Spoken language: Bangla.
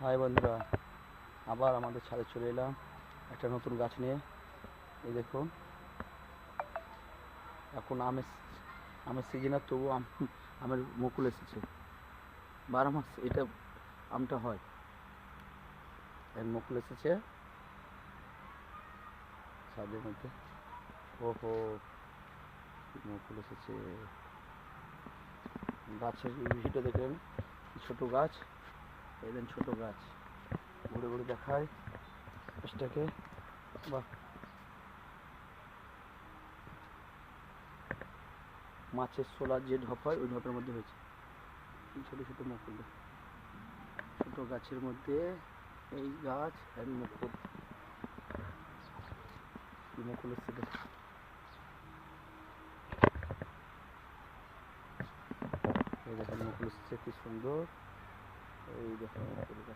হাই বন্ধুরা, আবার আমাদের ছাদে চলে এলাম একটা নতুন গাছ নিয়ে। এই দেখুন, এখন আমের সিজন, আর তবু আমের মুকুল এসেছে। 12 মাস এটা আমটা হয়, এর মুকুল এসেছে ছাদের মধ্যে। ওহো, মুকুল এসেছে। গাছের ভিটা দেখলেন, ছোট গাছ, এলেন ছোট গাছ, ঘুরে ঘুরে দেখায় গাছটাকে। বাহ, মাছের সোলার যে ঢপ হয় ওই ঢপের মধ্যে হয়েছে ছোট ছোট মুকুল। ছোট গাছের মধ্যে এই গাছ এর মুকুল, কি মুকুল এসেছে। এই দেখেন মুকুল এসেছে, কি সুন্দর। এই দেখেন মুকুল গাছ।